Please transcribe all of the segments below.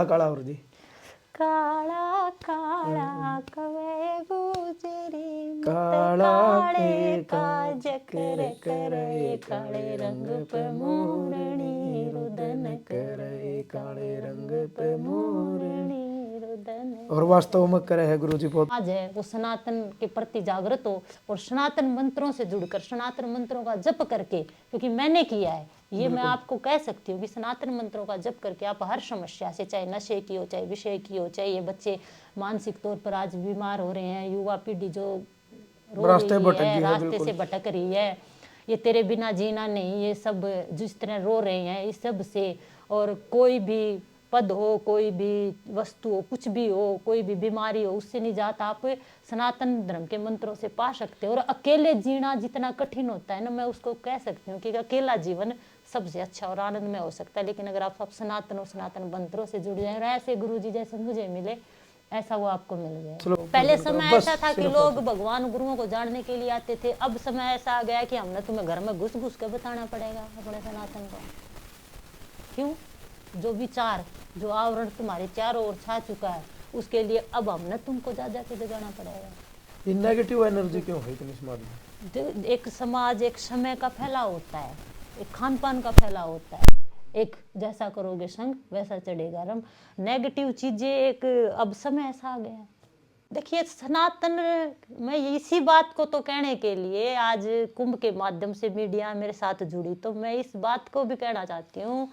काला और जी काला काला कवे गुजरी काला काले काज कर करे काले रंग पे मोरनी रुदन करे काले रंग पे मोरनी रुदन। और वास्तव में करे है गुरु जी बहुत आज है वो सनातन के प्रति जागृत हो और सनातन मंत्रों से जुड़कर सनातन मंत्रों का जप करके, क्योंकि मैंने किया है ये, मैं आपको कह सकती हूँ कि सनातन मंत्रों का जप करके आप हर समस्या से, चाहे नशे की हो, चाहे विषय की हो, चाहे ये बच्चे मानसिक तौर पर आज बीमार हो रहे हैं, युवा पीढ़ी जो रो रही है, रास्ते से भटक रही है, ये तेरे बिना जीना नहीं, ये सब जिस तरह रो रहे हैं इस सब से, और कोई भी पद हो, कोई भी वस्तु हो, कुछ भी हो, कोई भी बीमारी हो, उससे निजात आप सनातन धर्म के मंत्रों से पा सकते हो। और अकेले जीना जितना कठिन होता है ना, मैं उसको कह सकती हूँ कि अकेला जीवन सबसे अच्छा और आनंदमय हो सकता है, लेकिन अगर आप सब सनातन और सनातन मंत्रों से जुड़ जाए और ऐसे गुरु जी जैसे मुझे मिले, ऐसा वो आपको मिल जाए। पहले समय ऐसा था कि लोग भगवान गुरुओं को जानने के लिए आते थे, अब समय ऐसा आ गया कि हमने तुम्हें घर में घुस घुस के बताना पड़ेगा अपने सनातन को। क्यों? जो विचार, जो आवरण तुम्हारे चारों ओर छा चुका है, उसके लिए अब हमने तुमको जा जाके जगाना पड़ेगा। ये नेगेटिव एनर्जी क्यों है इतनी समाज में? एक समाज एक समय का फैलाव होता है, एक खान पान का फैलाव होता है, एक जैसा करोगे संग वैसा चढ़ेगा रंग। नेगेटिव चीजें एक अब समय ऐसा आ गया है। देखिए सनातन में इसी बात को तो कहने के लिए आज कुंभ के माध्यम से मीडिया मेरे साथ जुड़ी, तो मैं इस बात को भी कहना चाहती हूँ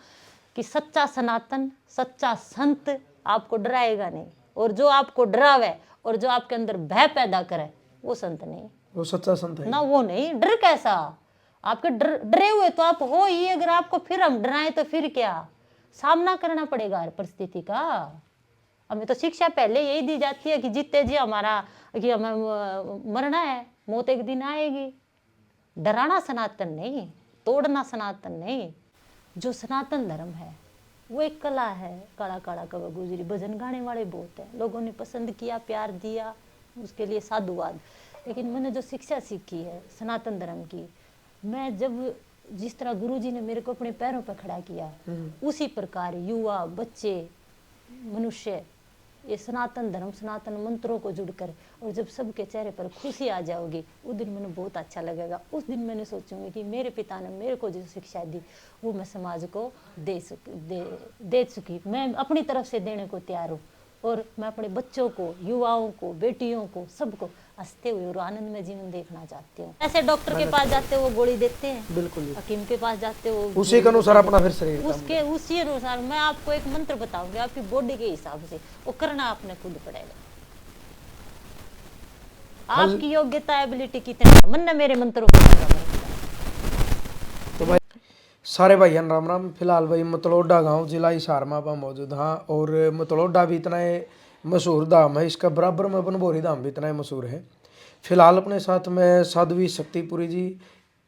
कि सच्चा सनातन, सच्चा संत आपको डराएगा नहीं, और जो आपको डरावे और जो आपके अंदर भय पैदा करे वो संत नहीं, वो सच्चा संत है ना। वो नहीं, डर कैसा? आपके डरे हुए तो आप हो ही, अगर आपको फिर हम डराएं तो फिर क्या? सामना करना पड़ेगा हर परिस्थिति का। हमें तो शिक्षा पहले यही दी जाती है कि जीते जी हमारा, कि हमें मरना है, मौत एक दिन आएगी। डराना सनातन नहीं, तोड़ना सनातन नहीं। जो सनातन धर्म है वो एक कला है। काला काला कब गुजरी भजन गाने वाले बहुत हैं, लोगों ने पसंद किया, प्यार दिया, उसके लिए साधुवाद। लेकिन मैंने जो शिक्षा सीखी है सनातन धर्म की, मैं जब जिस तरह गुरुजी ने मेरे को अपने पैरों पर खड़ा किया, उसी प्रकार युवा, बच्चे, मनुष्य ये सनातन धर्म, सनातन मंत्रों को जुड़कर, और जब सबके चेहरे पर खुशी आ जाओगी, उस दिन मैंने बहुत अच्छा लगेगा। उस दिन मैंने सोचूंगी कि मेरे पिता ने मेरे को जो शिक्षा दी वो मैं समाज को दे चुकी, मैं अपनी तरफ से देने को तैयार हूँ। और मैं अपने बच्चों को, युवाओं को, बेटियों को, सबको हंसते हुए और आनंद में जीवन देखना चाहती हूँ। ऐसे डॉक्टर के पास जाते वो गोली देते हैं, बिल्कुल हकीम के पास जाते हो उसी के अनुसार अपना फिर शरीर उसके उसी अनुसार। मैं आपको एक मंत्र बताऊंगी आपकी बॉडी के हिसाब से, वो करना आपने खुद पड़ेगा। आपकी योग्यता, एबिलिटी कितनी, मन ने मेरे मंत्रों को। तो भाई सारे भाइयों राम राम। फिलहाल भाई मतलोडा गांव जिला हिसार में आप मौजूद हाँ, और मतलोडा भी इतना मशहूर धाम है, इसका बराबर में बनभोरी धाम भी इतना मशहूर है। फिलहाल अपने साथ में साध्वी शक्तिपुरी जी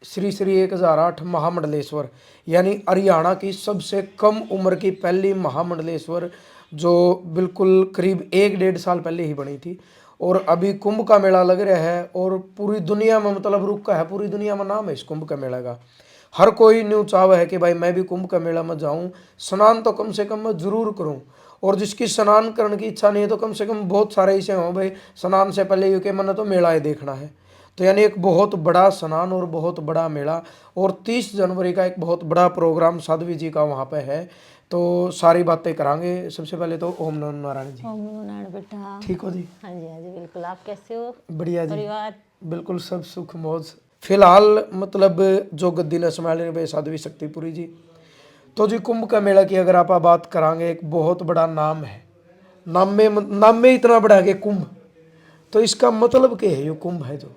श्री श्री 1008 महामंडलेश्वर, यानी हरियाणा की सबसे कम उम्र की पहली महामंडलेश्वर, जो बिल्कुल करीब 1-1.5 साल पहले ही बनी थी। और अभी कुंभ का मेला लग रहा है और पूरी दुनिया में मतलब रुका है, पूरी दुनिया में नाम है इस कुंभ का मेला का। हर कोई न्यू चाव है कि भाई मैं भी कुंभ का मेला में जाऊं, स्नान तो कम से कम मैं जरूर करूं। और जिसकी स्नान करने की इच्छा नहीं है तो कम से कम बहुत सारे ऐसे हों भाई स्नान से पहले ये कि मैंने तो मेला ही देखना है। तो यानी एक बहुत बड़ा स्नान और बहुत बड़ा मेला, और 30 जनवरी का एक बहुत बड़ा प्रोग्राम साध्वी जी का वहाँ पे है। तो सारी बातें करांगे। सबसे पहले तो ओम नमो नारायण जी। ओम नमो नारायण बेटा। ठीक हो जी? हाँ जी, हाँ जी, बिल्कुल। आप कैसे हो? बढ़िया जी, परिवार बिल्कुल सब सुख मौज। फिलहाल मतलब जो गद्दी ने संभाले भाई साध्वी शक्तिपुरी जी। तो जी कुंभ का मेला की अगर आप बात करांगे, एक बहुत बड़ा नाम है, नाम में इतना बड़ा है कि कुंभ। तो इसका मतलब क्या है? ये कुंभ है, जो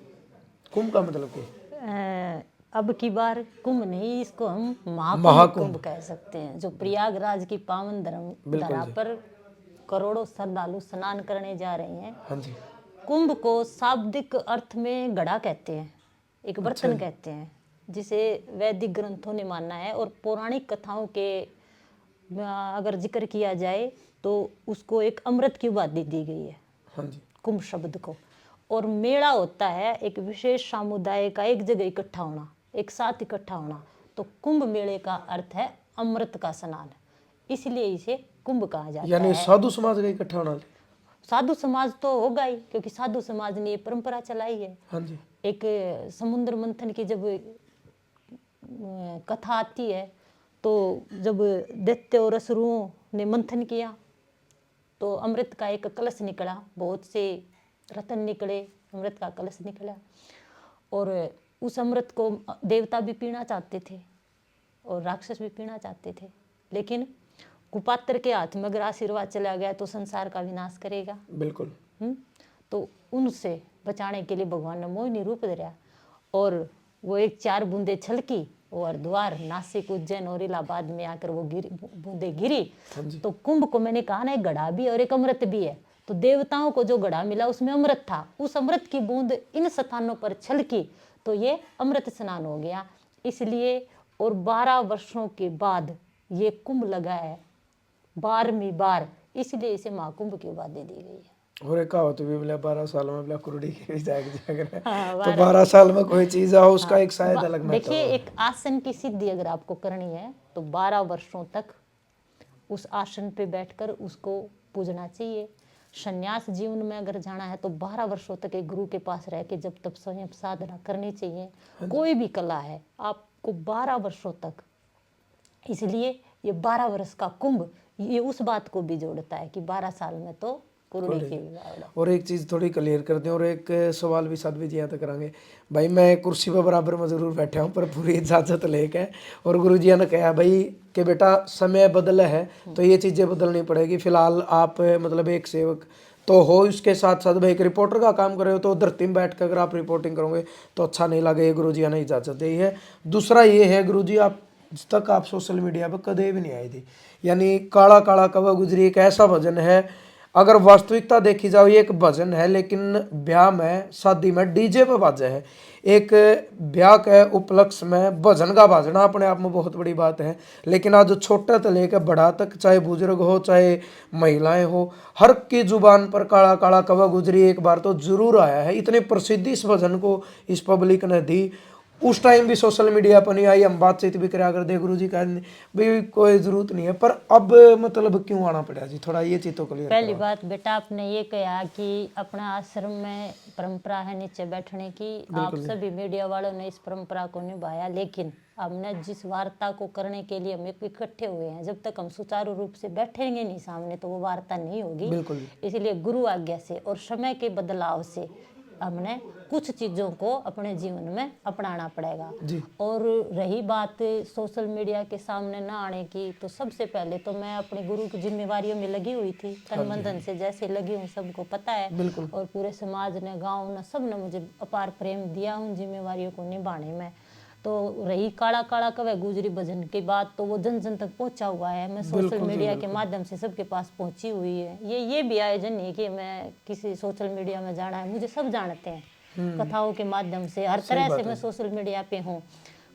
कुंभ का मतलब क्या है? अब की बार कुंभ नहीं, इसको हम महाकुंभ कह सकते हैं, जो प्रयागराज की पावन धरा पर करोड़ों श्रद्धालु स्नान करने जा रहे हैं। हाँ जी। कुंभ को शाब्दिक अर्थ में घड़ा कहते हैं, एक बर्तन कहते हैं, जिसे वैदिक ग्रंथों ने माना है। और पौराणिक कथाओं के अगर जिक्र किया जाए तो उसको एक अमृत की उपाधि दी गई है। हाँ जी। कुंभ शब्द को। और मेला होता है एक विशेष समुदाय का एक जगह इकट्ठा होना, एक साथ इकट्ठा होना। तो कुंभ मेले का अर्थ है अमृत का स्नान। इसलिए इसे कुंभ कहा जाता यानी है। साधु समाज का इकट्ठा होना। साधु समाज तो होगा ही, क्योंकि साधु समाज ने ये परंपरा चलाई है। हाँ जी। एक समुद्र मंथन की जब कथा आती है, तो जब दैत्य और असुरों ने मंथन किया तो अमृत का एक कलश निकला, बहुत से रतन निकले, अमृत का कलश निकला। और उस अमृत को देवता भी पीना चाहते थे और राक्षस भी पीना चाहते थे, लेकिन कुपात्र के हाथ में अगर आशीर्वाद चला गया तो संसार का विनाश करेगा। बिल्कुल। तो उनसे बचाने के लिए भगवान ने मोहिनी रूप धरा और वो एक 4 बूंदे छलकी और हरिद्वार, नासिक, उज्जैन और इलाहाबाद में आकर वो बूंदे गिरी। तो कुंभ को मैंने कहा ना, एक घड़ा भी और एक अमृत भी है। तो देवताओं को जो घड़ा मिला उसमें अमृत था, उस अमृत की बूंद इन स्थानों पर छलकी तो ये अमृत स्नान हो गया। इसलिए और 12 वर्षों के बाद ये कुंभ लगा है, 12वीं बार, इसलिए इसे महाकुंभ की उपाधि दी गई है। और एक कहावत भी बोला 12 साल में बोला कुरुड़ी के भी जाग हाँ, तो 12 साल में कोई चीज है उसका एक शायद अलग महत्व देखिए, है। एक आसन की सिद्धि अगर आपको करनी है तो 12 वर्षों तक उस आसन पे बैठकर उसको पूजना चाहिए। संन्यास जीवन में अगर जाना है तो 12 वर्षों तक एक गुरु के पास रह के जब तक स्वयं साधना करनी चाहिए। कोई भी कला है आपको 12 वर्षों तक, इसलिए ये 12 वर्ष का कुंभ ये उस बात को भी जोड़ता है कि 12 साल में तो कुरुड़ी की विवाह। और एक चीज़ थोड़ी क्लियर कर दें, और एक सवाल भी साथ भी जी तक करांगे भाई। मैं कुर्सी पर बराबर में जरूर बैठा हूँ पर पूरी इजाज़त लेके, और गुरुजी ने कहा भाई कि बेटा समय बदला है तो ये चीज़ें बदलनी पड़ेगी। फिलहाल आप मतलब एक सेवक तो हो, उसके साथ साथ भाई एक रिपोर्टर का काम कर रहे हो, तो धरती में बैठ कर अगर आप रिपोर्टिंग करोगे तो अच्छा नहीं लगे, ये गुरुजी ने इजाज़त दी है। दूसरा ये है गुरुजी, आप आज तक आप सोशल मीडिया पर कदे भी नहीं आए थे, यानी काला काला कवा गुजरी एक ऐसा भजन है, अगर वास्तविकता देखी जाओ ये एक भजन है, लेकिन ब्याह में शादी में डीजे पे बाजा है। एक ब्याह के उपलक्ष्य में भजन का बाजना अपने आप में बहुत बड़ी बात है। लेकिन आज छोटे से लेकर बड़ा तक, चाहे बुजुर्ग हो चाहे महिलाएं हो, हर की जुबान पर काला काला कवा गुजरी एक बार तो जरूर आया है। इतनी प्रसिद्धि इस भजन को इस पब्लिक ने दी। उस टाइम भी सोशल मीडिया पर नहीं आई, हम बातचीत भी करा कर दे गुरु जी का भाई कोई जरूरत नहीं है, पर अब मतलब क्यों आना पड़ा जी, थोड़ा ये चीज तो क्लियर। पहली बात बेटा, आपने ये कहा कि अपना आश्रम में परंपरा है नीचे बैठने की, आप सभी मीडिया वालों ने इस परंपरा को निभाया, लेकिन हमने जिस वार्ता को करने के लिए हम इकट्ठे हुए हैं, जब तक हम सुचारू रूप से बैठेंगे नहीं सामने तो वो वार्ता नहीं होगी। इसलिए गुरु आज्ञा से और समय के बदलाव से हमने कुछ चीज़ों को अपने जीवन में अपनाना पड़ेगा। और रही बात सोशल मीडिया के सामने ना आने की, तो सबसे पहले तो मैं अपने गुरु की जिम्मेवारियों में लगी हुई थी, तन मन धन से जैसे लगी हूँ सबको पता है। और पूरे समाज ने, गाँव ने, सब ने मुझे अपार प्रेम दिया उन जिम्मेवारियों को निभाने में। तो रही काला काला कवे गुजरी भजन की बात, तो वो जन जन तक पहुंचा हुआ है, मैं सोशल मीडिया के माध्यम से सबके पास पहुंची हुई है। ये भी आयोजन नहीं कि मैं किसी सोशल मीडिया में जाना है, मुझे सब जानते हैं कथाओं के माध्यम से, हर तरह से मैं सोशल मीडिया पे हूँ।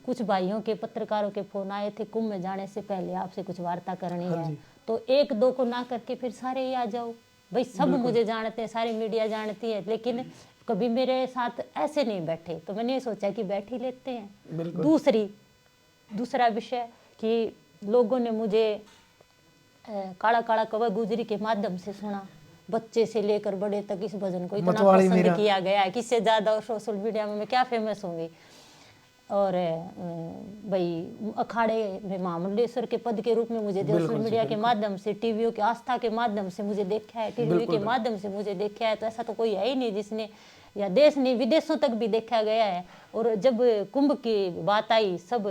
कुछ भाइयों के, पत्रकारों के फोन आए थे, कुंभ में जाने से पहले आपसे कुछ वार्ता करनी है, तो एक दो को ना करके फिर सारे ही आ जाओ। भाई सब मुझे जानते हैं, सारी मीडिया जानती है, लेकिन कभी मेरे साथ ऐसे नहीं बैठे, तो मैंने ये सोचा कि बैठ ही लेते हैं। दूसरा विषय कि लोगों ने मुझे काला काला कवा गुजरी के माध्यम से सुना, बच्चे से लेकर बड़े तक इस भजन को इतना पसंद किया गया है, किससे ज्यादा और सोशल मीडिया में मैं क्या फेमस होंगी। और भाई अखाड़े में महामंडलेश्वर के पद के रूप में मुझे सोशल मीडिया के माध्यम से, टीवीओ के आस्था के माध्यम से मुझे देखा है, टीवी के माध्यम से मुझे देखा है, तो ऐसा तो कोई है ही नहीं जिसने, या देश नहीं विदेशों तक भी देखा गया है। और जब कुंभ की बात आई, सब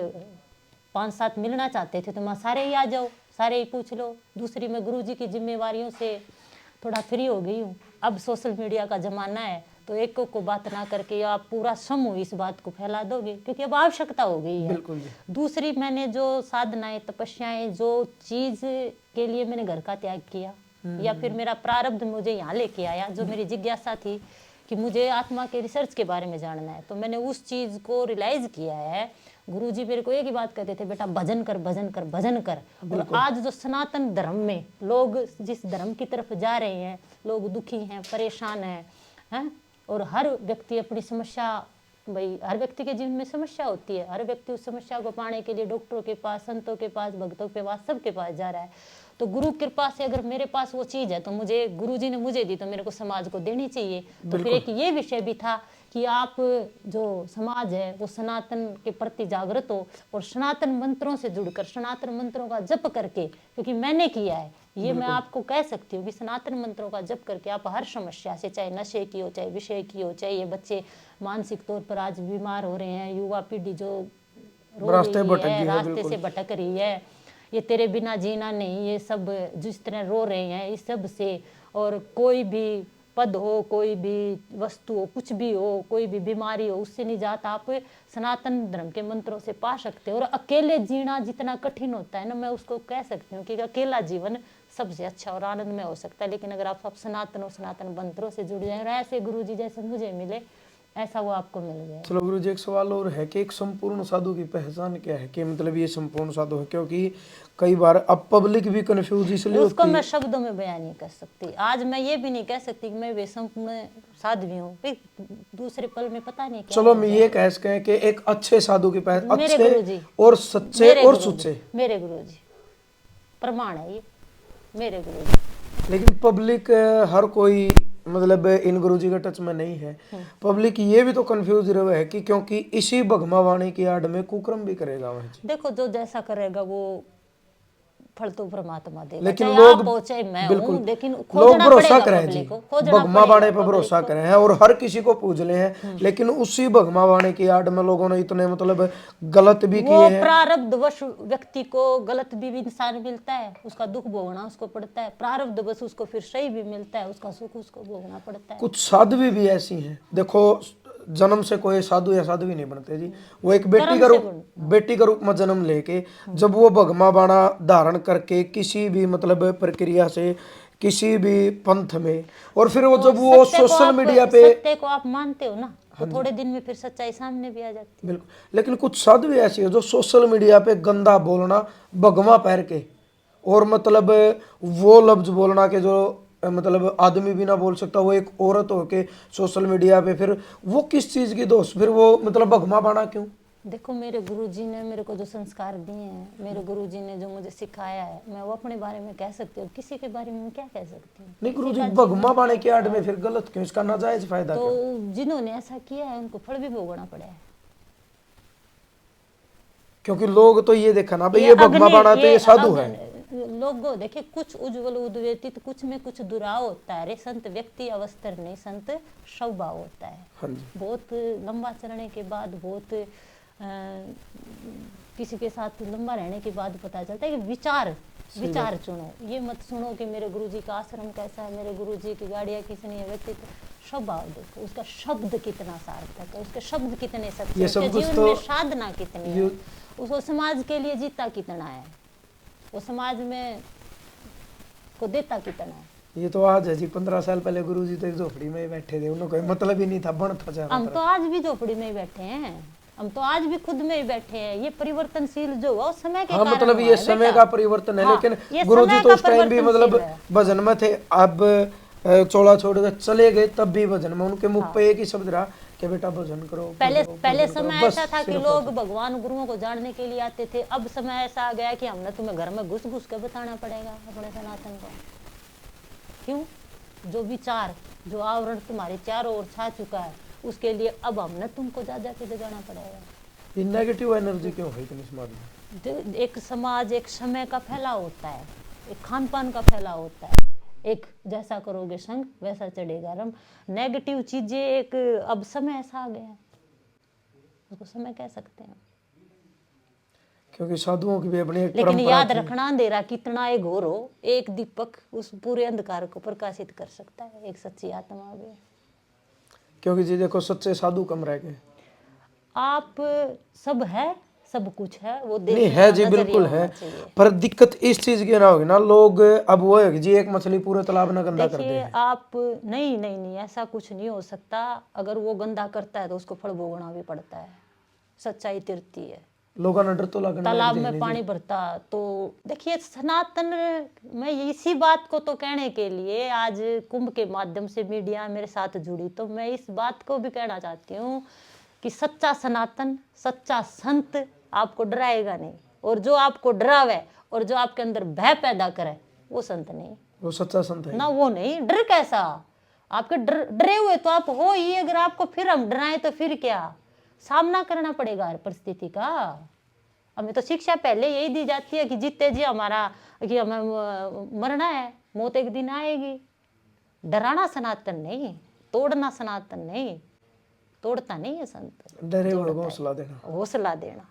5-7 मिलना चाहते थे, तो मैं सारे ही आ जाओ, सारे ही पूछ लो। दूसरी, मैं गुरुजी की जिम्मेवारियों से थोड़ा फ्री हो गई हूँ। अब सोशल मीडिया का जमाना है, तो एक को बात ना करके आप पूरा समूह इस बात को फैला दोगे, क्योंकि अब आवश्यकता हो गई है। दूसरी, मैंने जो साधनाएं, तपस्याएं, जो चीज के लिए मैंने घर का त्याग किया, या फिर मेरा प्रारब्ध मुझे यहाँ लेके आया, जो मेरी जिज्ञासा थी कि मुझे आत्मा के रिसर्च के बारे में जानना है, तो मैंने उस चीज को रियलाइज किया है। गुरुजी मेरे को एक ही बात कहते थे, बेटा भजन कर, भजन कर, भजन कर। और आज जो सनातन धर्म में लोग जिस धर्म की तरफ जा रहे हैं, लोग दुखी हैं, परेशान हैं, और हर व्यक्ति अपनी समस्या भाई हर व्यक्ति के जीवन में समस्या होती है, हर व्यक्ति उस समस्या को पाने के लिए डॉक्टरों के पास, संतों के पास, भक्तों के पास, सबके पास जा रहा है। तो गुरु कृपा से अगर मेरे पास वो चीज है तो मुझे गुरु जी ने मुझे दी, तो मेरे को समाज को देनी चाहिए। तो फिर एक ये विषय भी था कि आप जो समाज है वो सनातन के प्रति जागृत हो और सनातन मंत्रों से जुड़कर, सनातन मंत्रों का जप करके, क्योंकि मैंने किया है ये, मैं आपको कह सकती हूँ कि सनातन मंत्रों का जप करके आप हर समस्या से, चाहे नशे की हो, चाहे विषय की हो, चाहे ये बच्चे मानसिक तौर पर आज बीमार हो रहे हैं, युवा पीढ़ी जो रो रही है, रास्ते से भटक रही है, ये तेरे बिना जीना नहीं, ये सब जिस तरह रो रहे हैं इस सब से, और कोई भी पद हो, कोई भी वस्तु हो, कुछ भी हो, कोई भी बीमारी हो, उससे निजात आप सनातन धर्म के मंत्रों से पा सकते हो। और अकेले जीना जितना कठिन होता है ना, मैं उसको कह सकती हूँ कि अकेला जीवन सबसे अच्छा और आनंदमय हो सकता है, लेकिन अगर आप सब सनातन और सनातन मंत्रों से जुड़ जाए और ऐसे गुरु जी जैसे मुझे मिले, ऐसा वो आपको मिल जाए। चलो गुरु जी, एक सवाल और है कि एक संपूर्ण साधु की पहचान क्या है, कि मतलब ये संपूर्ण साधु है, क्योंकि कई बार अब पब्लिक भी कंफ्यूज इसलिए उसको होती मैं है। शब्दों में बयान नहीं कर सकती। आज मैं ये भी नहीं कह सकती कि मैं वे संपूर्ण साध्वी हूँ, फिर दूसरे पल में पता नहीं क्या चलो हो मैं जाए। ये कह सकें कि एक अच्छे साधु की पहचान, मेरे गुरु अच्छे जी, और सच्चे मेरे और गुरु जी, सुच्चे, मेरे गुरु जी प्रमाण है ये, मेरे गुरु जी। लेकिन पब्लिक हर कोई मतलब इन गुरुजी के टच में नहीं है। पब्लिक ये भी तो कंफ्यूज रहे है कि क्योंकि इसी भगमा वाणी की आड़ में कुकर्म भी करेगा वह जी। देखो जो जैसा करेगा वो फल तो परमात्मा देगा, लेकिन चाहे लोग आप हो चाहे मैं बिल्कुल हूँ, लेकिन लोग खोजना भरोसा पड़ेगा करें जी, पब्लिक को, खोजना भगमा पड़ेगा बाणे पे पब्लिक भरोसा को। करें हैं और हर किसी को पूज ले हैं, लेकिन उसी भगमा बाणे की आड़ में लोगों ने इतने मतलब गलत भी वो किए हैं। प्रारब्धवश व्यक्ति को गलत भी इंसान मिलता है, उसका दुख भोगना उसको पड़ता है, प्रारब्धवश उसको फिर सही भी मिलता है, उसका सुख उसको भोगना पड़ता है। कुछ साध्वी भी ऐसी हैं, देखो जन्म से कोई साधु या साध्वी नहीं बनते जी, वो एक बेटी का रूप में जन्म लेके जब वो भगमा बाणा धारण करके किसी भी मतलब प्रक्रिया से किसी भी पंथ में, और फिर वो जब वो सोशल मीडिया पे, सत्य को आप मानते हो ना, तो थोड़े दिन में फिर सच्चाई सामने भी आ जाती है। बिल्कुल, लेकिन कुछ साध्वी ऐसी है जो सोशल मीडिया पे गंदा बोलना भगवा पैर के, और मतलब वो लफ्ज बोलना के जो मतलब आदमी भी ना बोल सकता, वो एक औरत हो के सोशल मीडिया पे, फिर वो किस चीज की दोस्त, फिर वो मतलब भगमा बाणा क्यों। देखो मेरे गुरुजी ने मेरे को जो संस्कार दिए हैं, मेरे गुरुजी ने जो मुझे सिखाया है, मैं वो अपने बारे में कह सकती हूँ, किसी के बारे में मैं क्या कह सकती हूँ। नहीं गुरु जी, भगमा बाणे की आड़ में फिर गलत क्यों, इसका नाजायज फायदा तो क्यों? जिन्होंने ऐसा किया है उनको फल भी भोगना पड़ा है। क्योंकि लोग तो ये देखा ना भाई ये भगमा बाणा तो ये साधु है। लोगों देखिए कुछ उज्जवल उद्वेतित, कुछ में कुछ दुराव होता है। रे संत व्यक्ति अवस्तर नहीं, संत स्वभाव होता है। हाँ जी, बहुत लंबा चलने के बाद, बहुत किसी के साथ लंबा रहने के बाद पता चलता है कि विचार चुनो। ये मत सुनो कि मेरे गुरुजी का आश्रम कैसा है, मेरे गुरुजी की गाड़ियाँ किसने है, व्यक्तित्व, स्वभाव देखो, उसका शब्द कितना सार्थक है, उसके शब्द कितने सच्चे, उसके जीवन में साधना कितनी है, उसको समाज के लिए जीता कितना है, वो समाज में को देता कितना है। ये तो आज है जी, 15 साल पहले गुरुजी तो एक झोपड़ी में ही बैठे थे, उन्हें कोई मतलब ही नहीं था, बन था चारों हम तरफ। तो आज भी झोपड़ी में ही बैठे हैं, हम तो आज भी खुद में ही बैठे हैं। ये परिवर्तनशील जो हुआ उस समय के हाँ, कारण मतलब ये समय का परिवर्तन है। हाँ, लेकिन गुरुजी तो उस टाइम भी मतलब भजन में थे, अब चोला छोड़ कर चले गए तब भी भजन में उनके मुख पे एक ही शब्द रहा कि बेटा भजन करो। पहले समय ऐसा था कि लोग भगवान गुरुओं को जानने के लिए आते थे, अब समय ऐसा आ गया कि हमने तुम्हें घर में घुस घुस के बताना पड़ेगा अपने सनातन को। क्यों? जो विचार, जो आवरण तुम्हारे चारों ओर छा चुका है, उसके लिए अब हमने तुमको जा जाके जगाना पड़ेगा। ये नेगेटिव एनर्जी क्यों है इतनी समाज में? एक समाज एक समय का फैलाव होता है, एक खान पान का फैलाव होता है, एक जैसा करोगे संग वैसा चढ़ेगा रंग। नेगेटिव चीजें एक अब समय ऐसा आ गया है, उसको समय कह सकते हैं। क्योंकि साधुओं की भी अपनी एक लेकिन याद रखना, अंधेरा कितना एक घोर हो, एक दीपक उस पूरे अंधकार को प्रकाशित कर सकता है, एक सच्ची आत्मा भी। क्योंकि जी देखो सच्चे साधु कम रह गए। आप सब है, सब कुछ है, वो नहीं देखने है का जी, नजरिया बिल्कुल होना है, चाहिए। पर दिक्कत इस चीज की ना होगी ना, लोग अब वो है कि जी एक मछली पूरे तालाब ना गंदा कर दे। देखिए आप नहीं ऐसा कुछ नहीं हो सकता। अगर वो गंदा करता है तो उसको फल भोगना भी पड़ता है, सच्चाई तिरती है। लोगों ने डर तो लगना, तालाब में पानी भरता तो देखिए सनातन में इसी बात को तो कहने के लिए आज कुंभ के माध्यम से मीडिया मेरे साथ जुड़ी, तो मैं इस बात को भी कहना चाहती हूँ कि सच्चा सनातन, सच्चा संत आपको डराएगा नहीं, और जो आपको डरावे और जो आपके अंदर भय पैदा करे वो संत नहीं, वो सच्चा संत है ना वो नहीं। डर कैसा, आपके डरे हुए तो आप हो ही, अगर आपको फिर हम डराएं तो फिर क्या, सामना करना पड़ेगा हर परिस्थिति का। हमें तो शिक्षा पहले यही दी जाती है कि जीते जी हमारा, कि हमें मरना है, मौत एक दिन आएगी। डराना सनातन नहीं, तोड़ना सनातन नहीं, तोड़ता नहीं है संत, डरे हुए को हौसला देना। हौसला देना।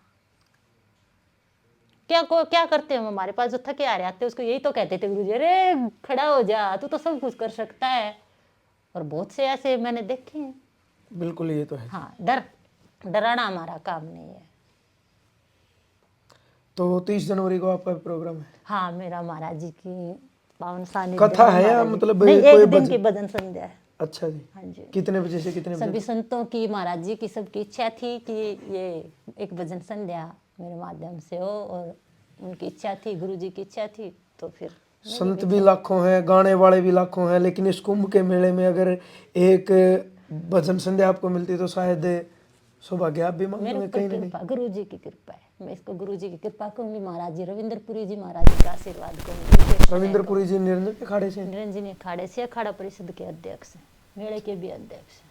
क्या करते हैं हम, हमारे पास जो थके आ रहे आते उसको यही तो कहते थे गुरुजी, अरे खड़ा हो जा, तू तो सब कुछ कर सकता है। और बहुत से ऐसे मैंने देखे हैं। बिल्कुल ये तो है। हाँ, डराना हमारा काम नहीं है। तो 30 जनवरी को आपका प्रोग्राम है? हाँ, मेरा महाराज जी की पावन सानिध्य कथा है या महाराज जी- मतलब नहीं, कोई एक दिन की भजन संध्या है। अच्छा जी। हाँ जी। कितने बजे से कितने बजे? सभी संतों की, महाराज जी की सबकी इच्छा थी कि ये एक भजन संध्या मेरे माध्यम से हो, और उनकी इच्छा थी, गुरु जी की इच्छा थी, तो फिर संत भी लाखों हैं, गाने वाले भी लाखों हैं, लेकिन इस कुंभ के मेले में अगर एक भजन संध्या आपको मिलती तो शायद सौभाग्य आप भी मेरे मांगेंगे ऊपर कहीं ना कृपा, गुरु जी की कृपा है। मैं इसको गुरु जी की कृपा कहूंगी, महाराज जी रविंद्रपुरी जी महाराज जी का आशीर्वाद कहूंगी। कहीं। रविंद्रपुरी जी निरंजन के अखाड़े से? निरंजनी अखाड़े से, अखाड़ा परिषद के अध्यक्ष हैं, मेले के भी अध्यक्ष हैं।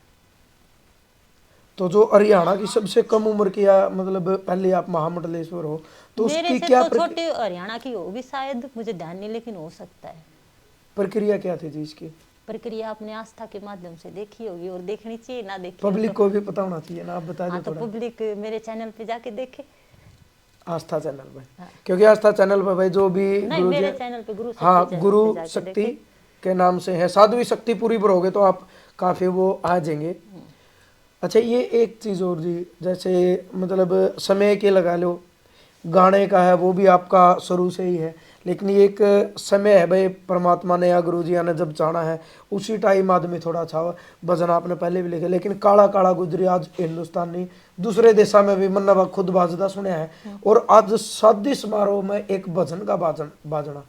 तो जो हरियाणा की सबसे कम उम्र की, या मतलब पहले आप महामंडलेश्वर हो, तो मेरे उसकी से क्या तो छोटे हरियाणा की होगी शायद, मुझे ध्यान नहीं, लेकिन हो सकता है। प्रक्रिया क्या थी जी इसकी? प्रक्रिया आपने आस्था के माध्यम से देखी होगी, और देखनी चाहिए, ना देखी पब्लिक को भी पता होना चाहिए ना, आप बता हाँ, दो तो थोड़ा। पब्लिक मेरे चैनल पे जाके देखे। आस्था चैनल पे, क्योंकि आस्था चैनल पे भाई जो भी नहीं, गुरु मेरे जी, चैनल पे गुरु शक्ति हाँ चैनल गुरु पे जाके शक्ति देखे। के नाम से है, साध्वी शक्ति पूरी भरोगे तो आप काफी वो आ जाएंगे। अच्छा, ये एक चीज और जी, जैसे मतलब समय के लगा लो, गाने का है वो भी आपका शुरू से ही है, लेकिन ये एक समय है भाई, परमात्मा ने या गुरु जी ने जब चाहना है उसी टाइम आदमी थोड़ा अच्छा भजन आपने पहले भी लिखे, लेकिन काला काला गुजरी आज हिंदुस्तान नहीं, दूसरे देशों में भी मन्ना खुद बाजदा सुना है, और आज शादी समारोह में एक भजन का बाजना,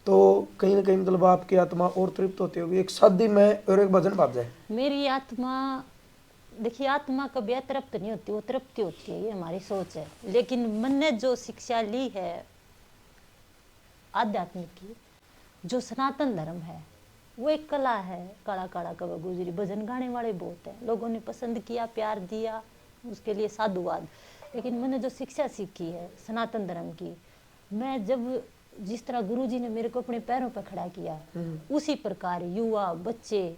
तो कहीं ना कहीं मतलब आपकी आत्मा और तृप्त होती होगी, एक शादी में और एक भजन बाज जाए। मेरी आत्मा, देखिए आत्मा कभी अतृप्त नहीं होती, वो तृप्ति होती है, ये हमारी सोच है। लेकिन मन ने जो शिक्षा ली है आध्यात्मिक की, जो सनातन धर्म है, वो एक कला है। काला काला कब गुजरी, भजन गाने वाले बहुत हैं, लोगों ने पसंद किया, प्यार दिया, उसके लिए साधुवाद। लेकिन मैंने जो शिक्षा सीखी है सनातन धर्म की, मैं जब जिस तरह गुरुजी ने मेरे को अपने पैरों पर खड़ा किया, उसी प्रकार युवा, बच्चे,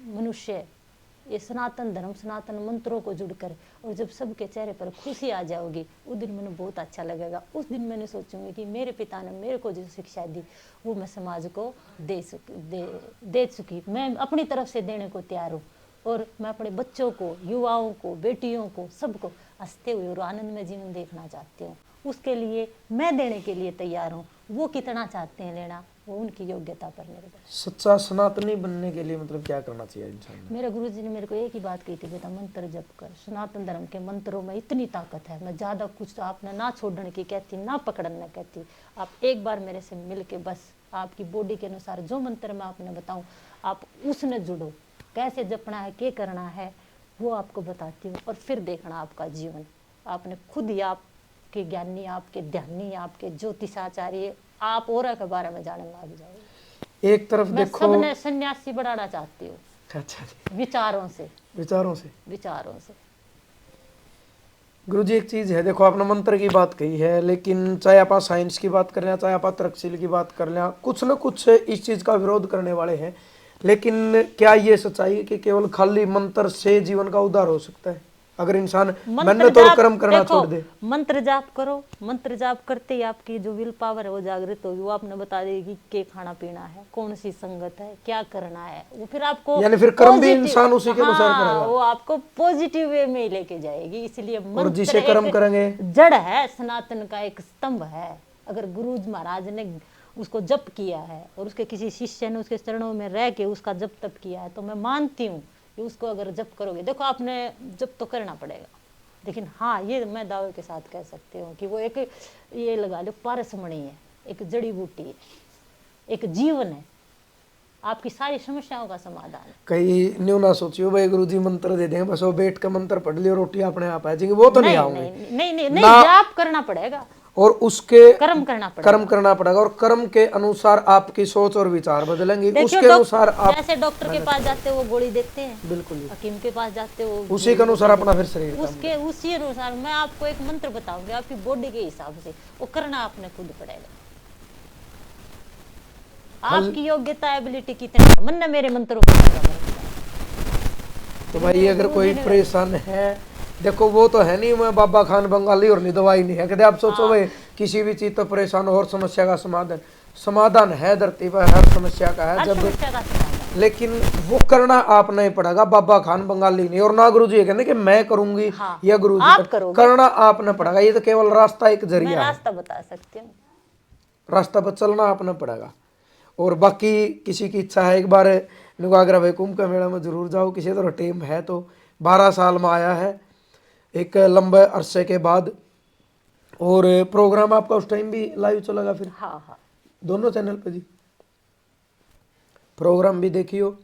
मनुष्य ये सनातन धर्म, सनातन मंत्रों को जुड़कर, और जब सबके चेहरे पर खुशी आ जाओगी, उस दिन मैंने बहुत अच्छा लगेगा। उस दिन मैंने सोचूंगी कि मेरे पिता ने मेरे को जो शिक्षा दी वो मैं समाज को दे चुकी, मैं अपनी तरफ से देने को तैयार हूँ। और मैं अपने बच्चों को, युवाओं को, बेटियों को, सबको हंसते हुए और आनंद में जीवन देखना चाहती हूँ। उसके लिए मैं देने के लिए तैयार हूँ, वो कितना चाहते हैं लेना, वो उनकी योग्यता पर निर्भर है। सच्चा सनातनी बनने के लिए मतलब क्या करना चाहिए इंसान ने? मेरे गुरुजी ने मेरे को एक ही बात कही थी, बेटा मंत्र जप कर। सनातन धर्म के मंत्रों में इतनी ताकत है, मैं ज़्यादा कुछ तो आपने ना छोड़ने की कहती, ना पकड़ने कहती। आप एक बार मेरे से मिल के बस आपकी बॉडी के अनुसार जो मंत्र मैं आपने बताऊँ, आप उसने जुड़ो, कैसे जपना है, क्या करना है, वो आपको बताती हूँ। और फिर देखना आपका जीवन, आपने खुद ही आपके ज्ञानी, आपके ध्यानी, आपके ज्योतिषाचार्य, आप और के बारे में जानने लग जाओगे। एक तरफ मैं देखो, सबने सन्यासी बनाना चाहती हूँ, अच्छा जी, विचारों से। विचारों से गुरुजी एक चीज है, देखो आपने मंत्र की बात कही है, लेकिन चाहे आप साइंस की बात कर लें, चाहे आप तर्कशील की बात कर लें, कुछ न कुछ इस चीज का विरोध करने वाले हैं। लेकिन क्या ये सच्चाई है कि केवल खाली मंत्र से जीवन का उद्धार हो सकता है, अगर इंसान मेहनत और कर्म करना छोड़ दे? मंत्र जाप करो, मंत्र जाप करते ही आपकी जो विल पावर है वो जागृत होगी, वो आपने बता देगी कि खाना पीना है, कौन सी संगत है, क्या करना है, वो फिर आपको, यानी फिर कर्म भी इंसान उसी के अनुसार करेगा, वो आपको पॉजिटिव वे में लेके जाएगी। इसलिए और जिसे कर्म करेंगे, जड़ है सनातन का, एक स्तंभ है। अगर गुरु महाराज ने उसको जप किया है और उसके किसी शिष्य ने उसके चरणों में रह के उसका जप तप किया है, तो मैं मानती हूँ कि उसको अगर जप करोगे, देखो आपने जप तो करना पड़ेगा, लेकिन हाँ ये मैं दावे के साथ कह सकती हूँ कि वो एक, ये लगा लो पारसमणि है, एक जड़ी बूटी है, एक जीवन है, आपकी सारी समस्याओं का समाधान है। कहीं न्यू ना सोचियो भाई गुरुजी मंत्र दे देंगे बस वो बैठ के मंत्र पढ़ लियो रोटी अपने आप आ जाएंगी, वो तो नहीं नहीं आऊंगी नहीं नहीं नहीं नहीं, ना। जाप करना पड़ेगा, और उसके कर्म करना पड़ेगा। कर्म करना पड़ेगा, और कर्म के अनुसार आपकी सोच और विचार बदलेंगे, देखियो उसके अनुसार आप जैसे डॉक्टर के पास जाते हो वो गोली देते हैं, बिल्कुल हकीम के पास जाते हो उसी के अनुसार अपना फिर शरीर काम उसके उसी अनुसार मैं आपको एक मंत्र बताऊंगी आपकी बॉडी के हिसाब से, वो करना आपने खुद पड़ेगा। आपकी योग्यता एबिलिटी कितनी है, मन ने मेरे मंत्रों को करना पड़ेगा। तो भाई अगर कोई परेशान है, देखो वो तो है नहीं मैं बाबा खान बंगाली और नहीं दवाई नहीं है, कदे आप सोचो भाई किसी भी चीज तो परेशान हो और समस्या का समाधान समाधान है धरती पर हर समस्या का है, हर जब समस्या का समाधान। लेकिन वो करना आप नहीं पड़ेगा, बाबा खान बंगाली नहीं, और ना गुरु जी ये कहते कि मैं करूंगी हाँ, या गुरु आप जी करोगे। करना आपने पड़ेगा, ये तो केवल रास्ता एक मैं जरिया है, रास्ता बता सकती हूँ। रास्ता पर चलना आपने पड़ेगा। और बाकी किसी की इच्छा है एक बार नुगागरा भाई कुंभ का मेला में जरूर जाओ, किसी तरह टीम है तो 12 साल में आया है एक लंबे अरसे के बाद, और प्रोग्राम आपका उस टाइम भी लाइव चलेगा फिर हाँ हाँ दोनों चैनल पे जी, प्रोग्राम भी देखियो।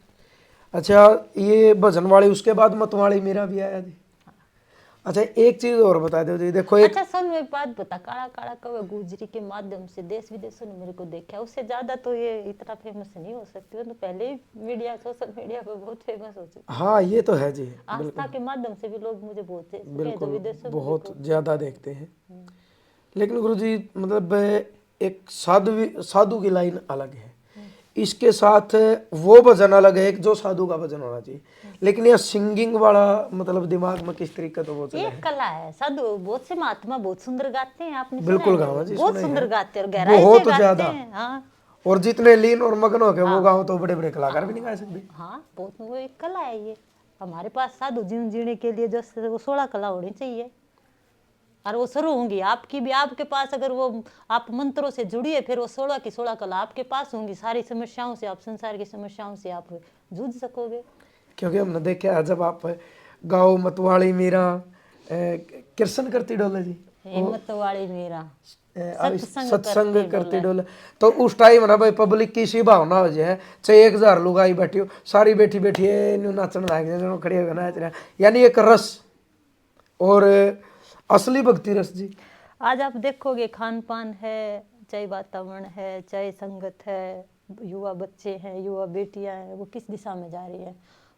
अच्छा ये भजन वाली उसके बाद मतवाली मेरा भी आया जी। अच्छा एक चीज और बता दो जी, देखो एक अच्छा सुन एक बात बता, काला काला कौवा गुजरी के माध्यम से देश विदेशों ने मेरे को देखा, उससे ज्यादा तो ये इतना फेमस नहीं हो सकती, वो तो पहले ही मीडिया सोशल मीडिया पे बहुत फेमस हो चुकी। हाँ ये तो है जी, आस्था के माध्यम से भी लोग मुझे बहुत तो बिल्कुल विदेशों में बहुत ज्यादा देखते हैं। लेकिन गुरुजी मतलब एक साधु की लाइन अलग है, इसके साथ वो भजन अलग है, एक जो साधु का भजन होना चाहिए, लेकिन यह सिंगिंग वाला मतलब दिमाग में किस तरीके तो वो चले ये कला है। साधु बहुत से महात्मा बहुत सुंदर गाते हैं, आपने सुना बिल्कुल है? गावा जी, बहुत सुना सुंदर है। गाते हैं और गहराई से बहुत गाते ज्यादा। हैं। हाँ और जितने लीन और मग्न हो गए वो गाँव तो बड़े बड़े कलाकार भी नहीं गा सकते। हाँ बहुत, वो एक कला है ये। हमारे पास साधु जीवन जीने के लिए जो वो 16 कला होनी चाहिए, और वो शुरू होंगी आपकी भी। आपके पास अगर वो आप मंत्रों से जुड़िए फिर वो 16 की 16 कला आपके पास होंगी, सारी समस्याओं से आप संसार की समस्याओं से आप जूझ सकोगे। क्योंकि हमने देखा है जब आप गाँव मतवाली मीरा कीर्तन करती डोले जी, हिम्मत वाली मेरा सत्संग करती डोले, तो उस टाइम ना भाई पब्लिक की सी भावना हो जाए, चाहे 1000 लोग आई बैठी हो, सारी बैठी बैठी नाचने लाग जाए, खड़े होकर नाच रहे, यानी एक रस और असली भक्ति रस जी। आज आप देखोगे खान पान है, चाहे वातावरण है, चाहे संगत है, युवा बच्चे हैं, युवा बेटियां हैं, वो किस दिशा में जा रही है,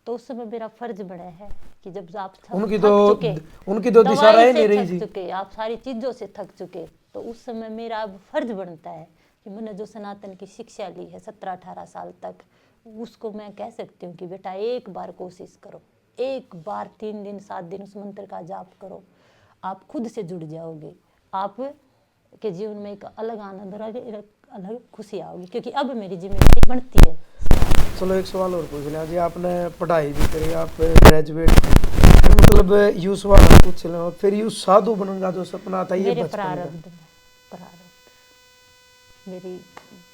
तो उस समय मेरा फर्ज बना है कि जब आप उनकी तो दिशा दवाई रह से नहीं रही थक जी, चुके, आप सारी चीजों से थक चुके, तो उस समय मेरा अब फर्ज बनता है कि मैंने जो सनातन की शिक्षा ली है 17-18 साल तक, उसको मैं कह सकती हूँ कि बेटा एक बार कोशिश करो, एक बार 3 दिन 7 दिन उस मंत्र का जाप करो, आप खुद से जुड़ जाओगे, आप के जीवन में एक अलग आनंद और अलग खुशी आओगी, क्योंकि अब मेरी जिम्मेदारी बनती है। चलो एक सवाल और पूछ लिया जी, आपने पढ़ाई भी करी, आप ग्रेजुएट मतलब यू सवाल पूछ लें, फिर यू साधु बनूंगा जो सपना था ये मेरे बचपन का। प्रारब्ध में, प्रारब्ध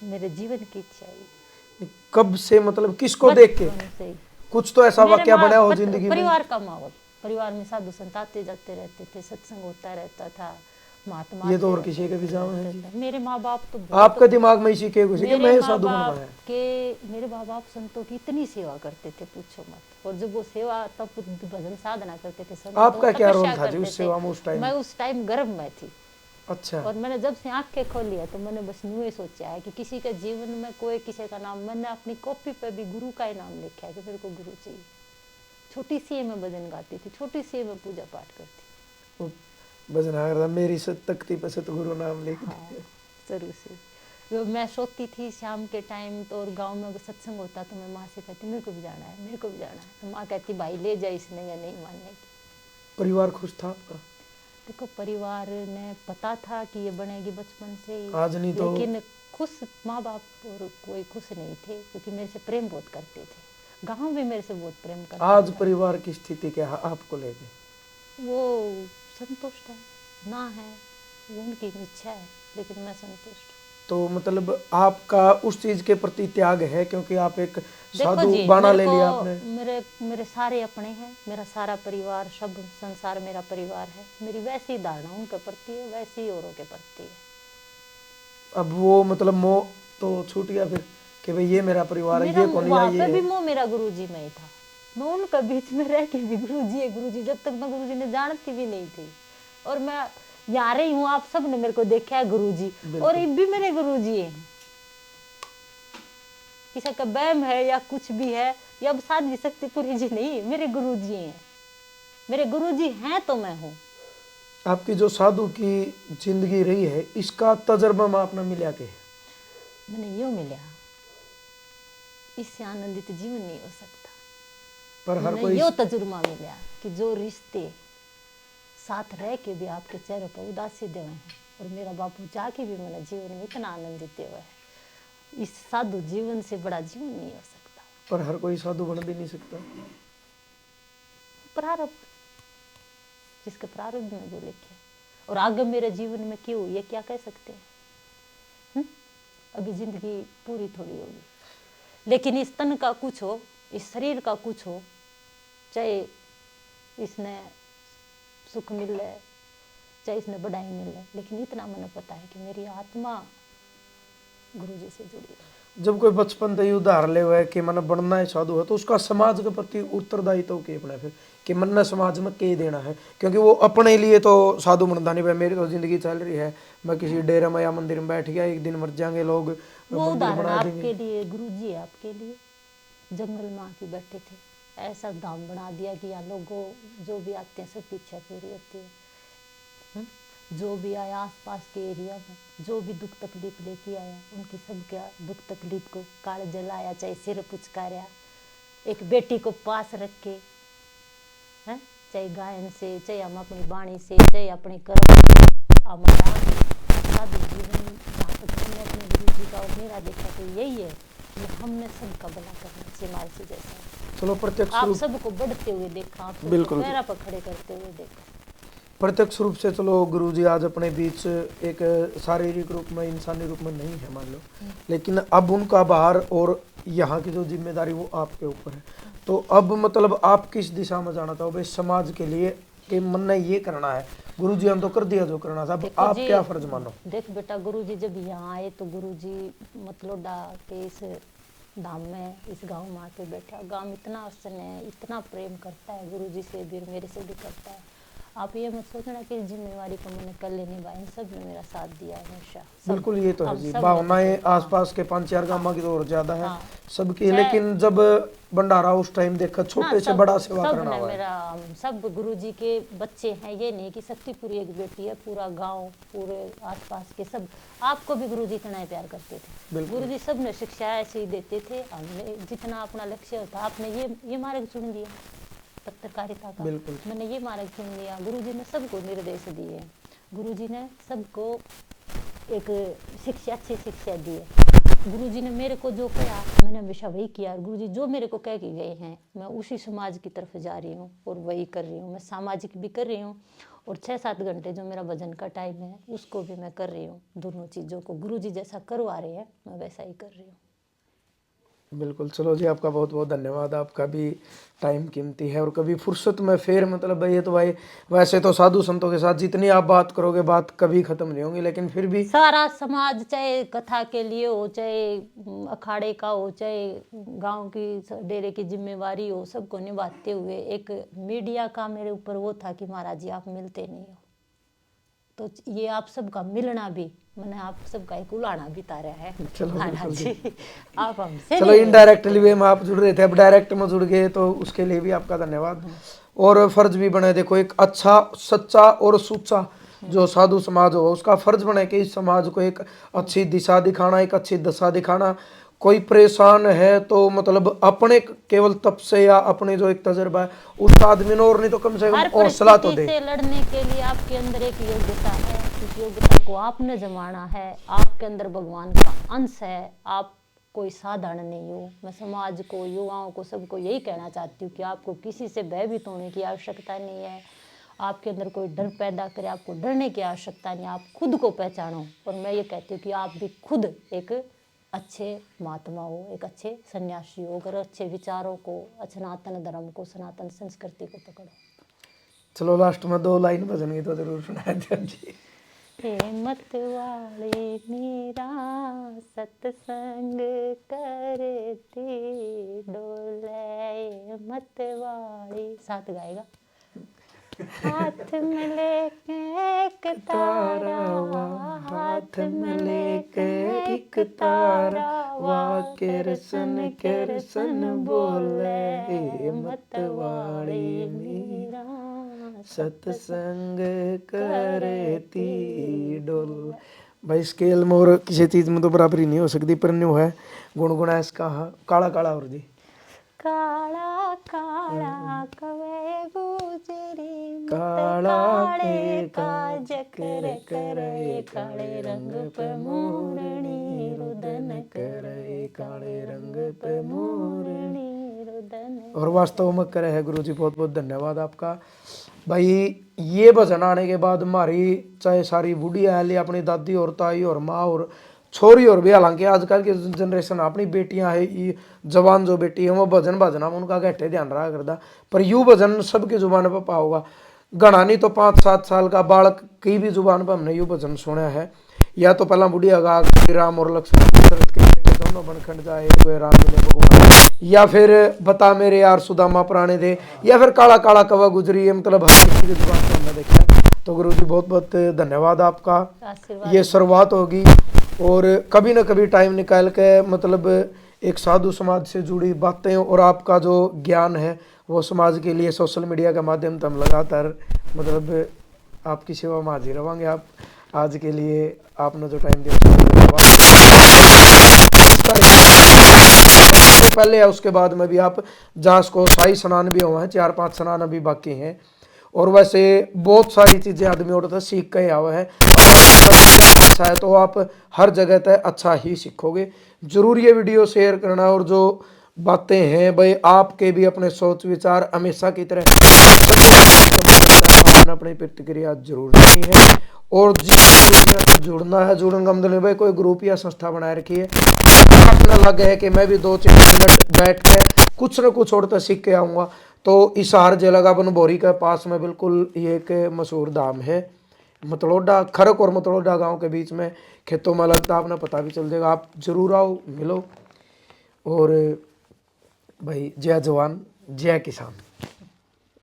मेरे जीवन की इच्छा है। कब से मतलब किसको देख के बचपन से ही। कुछ तो ऐसा मेरे वाक्य माँ- बना हो पत- जिंदगी में? परिवार का माहौल, परिवार में साधु संत आते जाते रहते थे, सत्संग होता रहता था, महात्मा ये तो और आते किसी के भी जाम है जी, रहते थे। मेरे माँ बाप तो आपका दिमाग में इसी के कुछ है कि मैं मेरे माँ साधु बाप बनना है। के मेरे माँ बाप संतों की इतनी सेवा करते थे पूछो मत, और जब वो सेवा तब भजन साधना करते थे, संतों आपका की क्या रोल तपस्या था जी करते उस सेवा में उस थे। टाइम? मैं उस टाइम गर्भ में थी, अच्छा और मैंने जब से आंखें खोली है तो मैंने बस यूँ ही सोचा है कि किसी के जीवन में कोई किसी का नाम, मैंने अपनी कॉपी पे भी गुरु का ही नाम लिखा है कि मेरे को गुरु चाहिए। छोटी सी मैं भजन गाती थी, छोटी सी मैं पूजा पाठ करती। भजन आ मेरी तख्ती पे सतगुरु नाम लिख हाँ जरूर से। मैं सोती थी शाम के टाइम तो, और गांव में अगर सत्संग होता तो मैं माँ से कहती मेरे को भी जाना है, मेरे को भी जाना है, तो माँ कहती भाई ले जा इसने या नहीं मानने की। परिवार खुश था आपका? देखो परिवार ने पता था कि ये बनेगी बचपन से ही, आज नहीं तो लेकिन खुश माँ बाप और कोई खुश नहीं थे, क्योंकि मेरे से प्रेम बहुत करते थे, गांव भी मेरे से बहुत प्रेम करता आज था। परिवार की स्थिति क्या है आपको लेके? वो संतुष्ट है ना, है वो उनकी इच्छा है, लेकिन मैं संतुष्ट हूँ। तो मतलब आपका उस चीज के प्रति त्याग है, क्योंकि आप एक देखो साधु जी, बाना मेरे ले को लिया आपने। मेरे सारे अपने हैं, मेरा सारा परिवार, सब संसार मेरा परिवार है, मेरी वैसी धारणा उनके प्रति है, वैसी औरों के प्रति है। अब वो मतलब मोह तो छूट गया फिर? कि भाई ये मेरा परिवार है, मेरा ये कौन या वहाँ ये पे भी है। मोह मेरा गुरुजी में ही था। मैं उनके बीच में रह के भी गुरुजी है गुरुजी, जब तक मैं गुरुजी ने जानती भी नहीं थी। और मैं यहाँ रही हूँ, आप सब ने मेरे को देखा है गुरुजी, और बिल्कुल। ये भी मेरे गुरुजी हैं। किसी का वहम है या कुछ भी है, या अब साध्वी शक्तिपुरी जी नहीं, मेरे गुरुजी हैं। मेरे गुरुजी हैं तो मैं हूँ। आपकी जो साधु की जिंदगी रही है, इसका तजर्बा में आपने मिला के? मैंने यूँ मिला, इससे आनंदित जीवन नहीं हो सकता। पर हर मैंने कोई यो तजुर्बा मिला कि जो रिश्ते साथ रह के भी आपके चेहरे पर उदासी देवे हैं, और मेरा बापू जाके भी मैंने जीवन में इतना आनंदित देवा है, इस साधु जीवन से बड़ा जीवन नहीं हो सकता। पर हर कोई साधु बन भी नहीं सकता। प्रारब्ध, जिसके प्रारब्ध में जो लिखे, और आगे मेरे जीवन में क्यों, ये क्या कह सकते हैं। अभी जिंदगी पूरी थोड़ी होगी, लेकिन इस तन का कुछ हो, इस शरीर का कुछ हो, चाहे इसने सुख मिले, चाहे इसने बढ़ाई मिले, लेकिन इतना मैंने पता है कि मेरी आत्मा गुरुजी से जुड़ी है। जब कोई बचपन से ही उधार ले हुआ है कि मन बनना है साधु है, तो उसका समाज के प्रति उत्तरदायित्व के अपना फिर कि मन ने समाज में के देना है, क्योंकि वो अपने लिए तो साधु बनता नहीं। भाई मेरी तो जिंदगी चल रही है, मैं किसी डेरे में या मंदिर में बैठ गया, एक दिन मर जाएंगे लोग, वो मंदिर उदाहरण बना आपके देंगे। लिए गुरुजी है, आपके लिए जंगल में आके बैठे थे, ऐसा धाम बना दिया कि यहाँ लोगों जो भी आते हैं सबकी इच्छा पूरी होती है। जो भी आया आसपास के एरिया में, जो भी दुख तकलीफ लेके आया, उनकी सबका दुख तकलीफ को काल जलाया, चाहे सिर पुचकारा, एक बेटी को पास रख के, हैं, चाहे गायन से, चाहे हम अपनी वाणी से, चाहे अपने कर्म से, हमारा साधु जीवन जहाँ तक हमने अपने गुरु जी का और मेरा देखा तो यही है कि हमने सबका भला करना चाहिए, माल से जैसा। चलो प्रत्यक्ष आप रूप सबको बढ़ते हुए देखा, आप सबको बिल्कुल। पैरा पर खड़े करते हुए देखा। प्रत्यक्ष रूप से चलो गुरुजी आज अपने बीच एक शारीरिक रूप में, इंसानी रूप में नहीं है मान लो, लेकिन अब उनका बाहर और यहाँ की जो जिम्मेदारी वो आपके ऊपर है। तो अब मतलब आप किस दिशा में जाना चाहोगे समाज के लिए कि मन ने ये करना है, गुरुजी हम तो कर दिया जो करना था, अब देखो आप जी, क्या फर्ज मानो? देख बेटा, गुरुजी जब यहाँ आए तो गुरुजी मतलोडा के इस धाम में, इस गांव में आके बैठा। गांव इतना स्नेह, इतना प्रेम करता है गुरुजी से भी और मेरे से भी करता है। आप ये मत सोचना कि इस जिम्मेवारी को मैंने कर लेनी भाई, इन सब ने मेरा साथ दिया है हमेशा। बिल्कुल ये तो है हम जी, सब भावनाएं ने- आसपास के 5-4 गांव की तो और ज्यादा है हाँ। सबकी, लेकिन जब भंडारा उस टाइम देखा ना, छोटे से सब बड़ा सेवा सब करना ने हुआ है। मेरा, सब गुरुजी के बच्चे हैं, ये नहीं कि शक्तिपुरी एक बेटी है, पूरा गांव, पूरे आसपास के सब आपको भी गुरुजी इतना ही प्यार करते थे। बिल्कुल। गुरुजी सब ने शिक्षा ऐसे ही देते थे। हमने जितना अपना लक्ष्य होता, आपने ये मार्ग चुन लिया पत्रकारिता का, बिल्कुल। मैंने ये मार्ग चुन लिया। गुरुजी ने सबको निर्देश दिए, गुरुजी ने सबको एक शिक्षा, अच्छी शिक्षा दी है। गुरुजी ने मेरे को जो कहा मैंने हमेशा वही किया। गुरुजी जो मेरे को कह के गए हैं, मैं उसी समाज की तरफ जा रही हूँ और वही कर रही हूँ। मैं सामाजिक भी कर रही हूँ, और 6-7 घंटे जो मेरा भजन का टाइम है उसको भी मैं कर रही हूँ। दोनों चीज़ों को गुरुजी जैसा करवा रहे हैं, मैं वैसा ही कर रही हूँ। बिल्कुल। चलो जी, आपका बहुत बहुत धन्यवाद। आपका भी टाइम कीमती है, और कभी फुर्सत में फिर मतलब भाई, ये तो भाई वैसे तो साधु संतों के साथ जितनी आप बात करोगे बात कभी खत्म नहीं होगी, लेकिन फिर भी सारा समाज, चाहे कथा के लिए हो, चाहे अखाड़े का हो, चाहे गांव की डेरे की जिम्मेवारी हो, सबको निभाते हुए एक मीडिया का मेरे ऊपर वो था कि महाराज जी आप मिलते नहीं हो, तो ये आप सबका मिलना भी, मैंने आप सबका एक उलाना भी तारा है। चलो महाराज जी आप हमसे चलो नहीं इनडायरेक्टली भी हम आप जुड़ रहे थे, अब डायरेक्ट में जुड़ गए, तो उसके लिए भी आपका धन्यवाद। और फर्ज भी बने, देखो एक अच्छा सच्चा और सुच्चा जो साधु समाज हो उसका फर्ज बने कि इस समाज को एक अच्छी दिशा दिखाना, एक अच्छी दशा दिखाना। कोई परेशान है तो मतलब अपने केवल तप से या अपने जो एक तजर्बा है उस आदमी ने, और नहीं तो कम से हर कम हौसला तो परिस्थिति दे। से लड़ने के लिए आपके अंदर एक योग्यता है, उस योग्यता को आपने जमाना है। आपके अंदर भगवान का अंश है, आप कोई साधारण नहीं हो। मैं समाज को, युवाओं को, सबको यही कहना चाहती हूँ कि आपको किसी से भयभीत होने की आवश्यकता नहीं है। आपके अंदर कोई डर पैदा करे, आपको डरने की आवश्यकता नहीं। आप खुद को पहचानो, और मैं ये कहती हूँ कि आप भी खुद एक अच्छे महात्मा हो, एक अच्छे सन्यासी हो, अगर अच्छे विचारों को, सनातन धर्म को, सनातन संस्कृति को पकड़ो। चलो लास्ट में 2 लाइन भजन की तो जरूर सुनाया जी। मत वाली मेरा सत्संग करती डोले मत वाली। साथ गाएगा। हाथ में लेके एक तारा हाथ में लेके एक तारा केरसन बोले मत वाली मेरा सत्संग करती डोल। भाई स्केल में और किसी चीज में तो बराबरी नहीं हो सकती, पर न्यू है गुनगुना इसका। हाँ, काला काला और जी काला काला कवे गुजरी काला काले काज करे काले रंग पे मोरनी रुदन करे काले रंग पे मोरनी रुदन। और वास्तव में करे है गुरु जी, बहुत बहुत धन्यवाद आपका। भाई ये भजन आने के बाद हमारी चाहे सारी बुढ़िया है, अपनी दादी और ताई और माँ और छोरी और भी, हालांकि आजकल की जनरेशन अपनी बेटियां है, ये जवान जो बेटी है वो भजन भजना में उनका घटे ध्यान रहा करता, पर यू भजन सबकी जुबान पर पाओगा। गणा नहीं तो 5-7 साल का बालक की भी जुबान पर हमने यू भजन सुना है। या तो पहला बुढ़िया गा राम और लक्ष्मण दशरथ के बेटे दोनों बनखंड जाए कोई राम मिले भगवान, या फिर बता मेरे यार सुदामा पुराने थे, या फिर काला काला कवा गुजरी है, मतलब हर किसी की जुबान पर हमने देखा। तो गुरु जी बहुत बहुत धन्यवाद आपका। ये शुरुआत होगी और कभी ना कभी टाइम निकाल के मतलब एक साधु समाज से जुड़ी बातें और आपका जो ज्ञान है वो समाज के लिए सोशल मीडिया के माध्यम से हम लगातार मतलब आपकी सेवा में हाजिर रहेंगे। आप आज के लिए आपने जो टाइम दिया पहले है, उसके बाद में भी आप जास को शाही स्नान भी हुआ है, 4-5 स्नान अभी बाकी हैं। और वैसे बहुत सारी चीज़ें आदमी और सीख के आवे हैं, अच्छा है तो आप हर जगह तक अच्छा ही सीखोगे। जरूर ये वीडियो शेयर करना, और जो बातें हैं भाई आपके भी अपने सोच विचार हमेशा की तरह अपनी प्रतिक्रिया जरूर देनी है। और जुड़ना है जुड़न का मतलब भाई कोई ग्रुप या संस्था बनाए रखी है, अपना लग है कि मैं भी 2-4 मिनट बैठ के कुछ न कुछ और तो सीख के आऊँगा। तो हिसार जिला का बनभोरी के पास में बिल्कुल ये एक मशहूर धाम है मतलोडा, खरक और मतलोडा गांव के बीच में खेतों में लगता, आपने पता भी चल जाएगा। आप जरूर आओ, मिलो। और भाई जय जवान जय किसान।